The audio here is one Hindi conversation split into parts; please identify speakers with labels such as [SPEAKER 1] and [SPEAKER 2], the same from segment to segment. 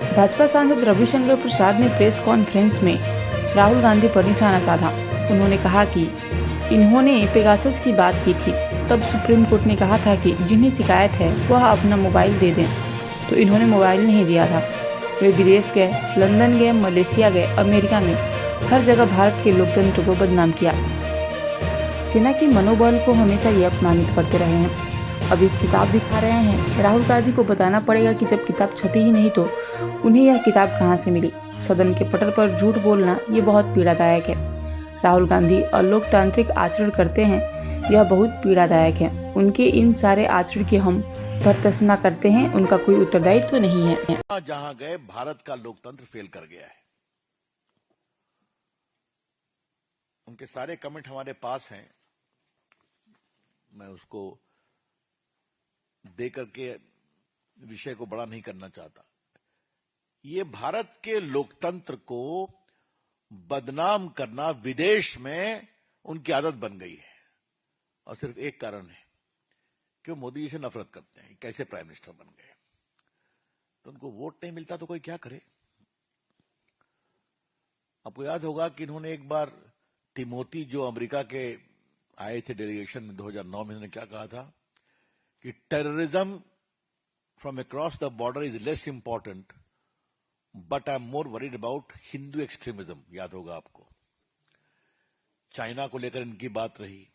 [SPEAKER 1] भाजपा सांसद रविशंकर प्रसाद ने प्रेस कॉन्फ्रेंस में राहुल गांधी पर निशाना साधा। उन्होंने कहा कि इन्होंने पेगासस की बात की थी, तब सुप्रीम कोर्ट ने कहा था कि जिन्हें शिकायत है वह अपना मोबाइल दे दें, तो इन्होंने मोबाइल नहीं दिया था। वे विदेश गए, लंदन गए, मलेशिया गए, अमेरिका में हर जगह भारत के लोकतंत्र को बदनाम किया। सेना की मनोबल को हमेशा ये अपमानित करते रहे हैं। अभी किताब दिखा रहे हैं। राहुल गांधी को बताना पड़ेगा कि जब किताब छपी ही नहीं तो उन्हें यह किताब कहाँ से मिली। सदन के पटल पर झूठ बोलना ये बहुत पीड़ादायक है। राहुल गांधी अलोकतांत्रिक आचरण करते हैं, यह बहुत पीड़ादायक है। उनके इन सारे आचरण की हम भर्त्सना करते हैं, उनका कोई उत्तरदायित्व नहीं है।
[SPEAKER 2] जहां गए भारत का लोकतंत्र फेल कर गया है। उनके सारे कमेंट हमारे पास हैं, मैं उसको देकर के विषय को बड़ा नहीं करना चाहता। ये भारत के लोकतंत्र को बदनाम करना विदेश में उनकी आदत बन गई है, और सिर्फ एक कारण है कि वो मोदी जी से नफरत करते हैं। कैसे प्राइम मिनिस्टर बन गए, तो उनको वोट नहीं मिलता तो कोई क्या करे। आपको याद होगा कि इन्होंने एक बार टिमोथी जो अमेरिका के आए थे डेलीगेशन में 2009 में, इन्होंने क्या कहा था कि terrorism from across the border is less important, but I am more worried about Hindu extremism. याद होगा आपको। चाइना को लेकर इनकी बात रही।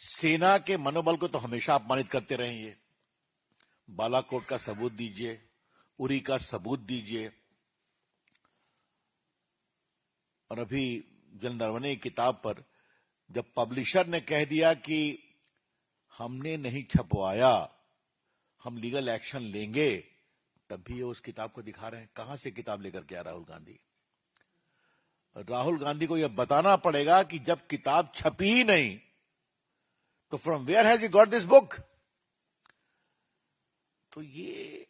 [SPEAKER 2] सेना के मनोबल को तो हमेशा अपमानित करते रहे। ये बालाकोट का सबूत दीजिए, उरी का सबूत दीजिए, और अभी जल नरवणे की किताब पर जब पब्लिशर ने कह दिया कि हमने नहीं छपवाया, हम लीगल एक्शन लेंगे, तब भी ये उस किताब को दिखा रहे हैं। कहां से किताब लेकर के आया राहुल गांधी? राहुल गांधी को यह बताना पड़ेगा कि जब किताब छपी ही नहीं तो from where has he got this book? तो ये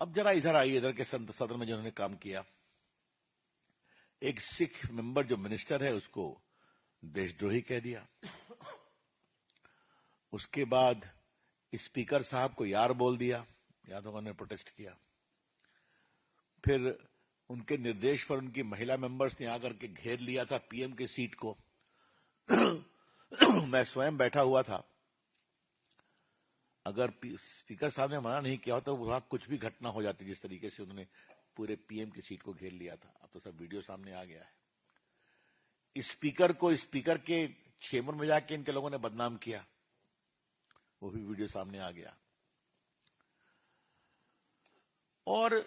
[SPEAKER 2] अब जरा इधर आइए, इधर के सदन में जिन्होंने काम किया। एक सिख मेंबर जो मिनिस्टर है उसको देशद्रोही कह दिया। उसके बाद स्पीकर साहब को यार बोल दिया। याद होगा, उन्होंने प्रोटेस्ट किया। फिर उनके निर्देश पर उनकी महिला मेंबर्स ने आकर के घेर लिया था पीएम की सीट को। मैं स्वयं बैठा हुआ था। अगर स्पीकर साहब ने मना नहीं किया हो तो वहां कुछ भी घटना हो जाती, जिस तरीके से उन्होंने पूरे पीएम की सीट को घेर लिया था। अब तो सब वीडियो सामने आ गया है। स्पीकर को स्पीकर के चेंबर में जाके इनके लोगों ने बदनाम किया, वो भी वीडियो सामने आ गया। और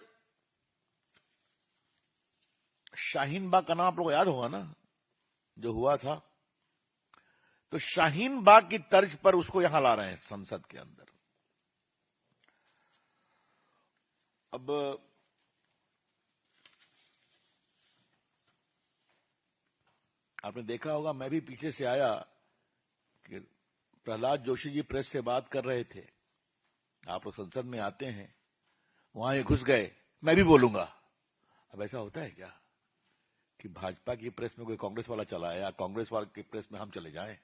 [SPEAKER 2] शाहीन बाग का नाम आप लोग याद होगा ना, जो हुआ था। तो शाहीन बाग की तर्ज पर उसको यहां ला रहे हैं संसद के अंदर। अब आपने देखा होगा, मैं भी पीछे से आया कि प्रहलाद जोशी जी प्रेस से बात कर रहे थे। आप लोग संसद में आते हैं, वहां ये घुस गए, मैं भी बोलूंगा। अब ऐसा होता है क्या कि भाजपा की प्रेस में कोई कांग्रेस वाला चला है या कांग्रेस वाले की प्रेस में हम चले जाएं?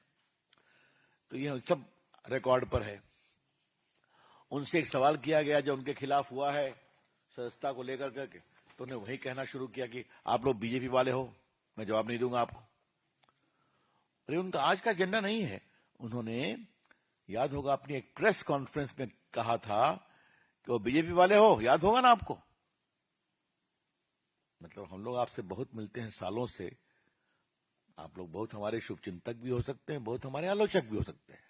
[SPEAKER 2] तो ये सब रिकॉर्ड पर है। उनसे एक सवाल किया गया जो उनके खिलाफ हुआ है सदस्यता को लेकर करके, तो उन्हें वही कहना शुरू किया कि आप लोग बीजेपी वाले हो, मैं जवाब नहीं दूंगा आपको। अरे उनका आज का एजेंडा नहीं है। उन्होंने, याद होगा, अपनी एक प्रेस कॉन्फ्रेंस में कहा था कि वो बीजेपी वाले हो। याद होगा ना आपको? मतलब हम लोग आपसे बहुत मिलते हैं सालों से, आप लोग बहुत हमारे शुभचिंतक भी हो सकते हैं, बहुत हमारे आलोचक भी हो सकते हैं।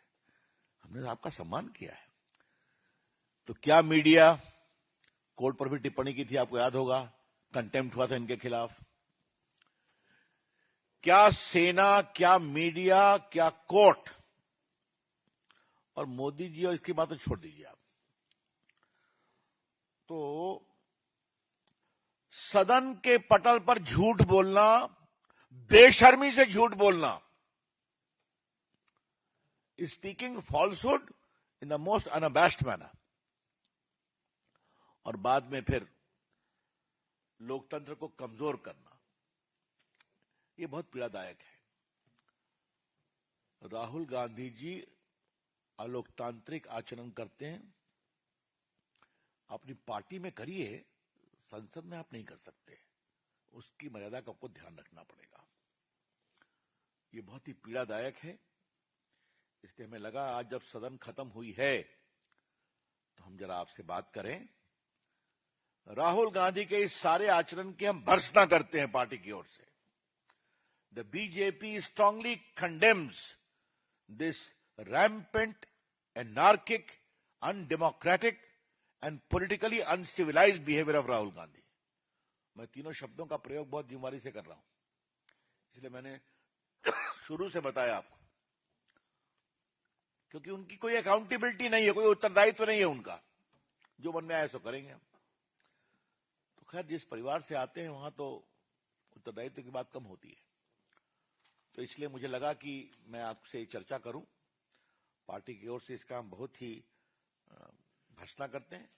[SPEAKER 2] हमने आपका सम्मान किया है। तो क्या मीडिया कोर्ट पर भी टिप्पणी की थी, आपको याद होगा, कंटेम्प्ट हुआ था इनके खिलाफ। क्या सेना, क्या मीडिया, क्या कोर्ट, और मोदी जी और इसकी बात तो छोड़ दीजिए आप। तो सदन के पटल पर झूठ बोलना, बेशर्मी से झूठ बोलना, speaking falsehood in the most unabashed manner, और बाद में फिर लोकतंत्र को कमजोर करना, ये बहुत पीड़ादायक है। राहुल गांधी जी अलोकतांत्रिक आचरण करते हैं। अपनी पार्टी में करिए, संसद में आप नहीं कर सकते। उसकी मर्यादा का आपको ध्यान रखना पड़ेगा। ये बहुत ही पीड़ादायक है। इसलिए हमें लगा आज जब सदन खत्म हुई है तो हम जरा आपसे बात करें। राहुल गांधी के इस सारे आचरण की हम भर्त्सना करते हैं पार्टी की ओर से। The BJP strongly condemns this rampant, anarchic, undemocratic and politically uncivilised behaviour of Rahul Gandhi. मैं तीनों शब्दों का प्रयोग बहुत जिम्मेदारी से कर रहा हूं, इसलिए मैंने शुरू से बताया आपको, क्योंकि उनकी कोई अकाउंटेबिलिटी नहीं है, कोई उत्तरदायित्व नहीं है उनका। जो मन में आए सो करेंगे हम। तो खैर, जिस परिवार से आते हैं वहां तो उत्तरदायित्व की बात कम होती है। तो इसलिए मुझे लगा कि मैं आपसे चर्चा करूं। पार्टी की ओर से इसका हम बहुत ही भर्त्सना करते हैं।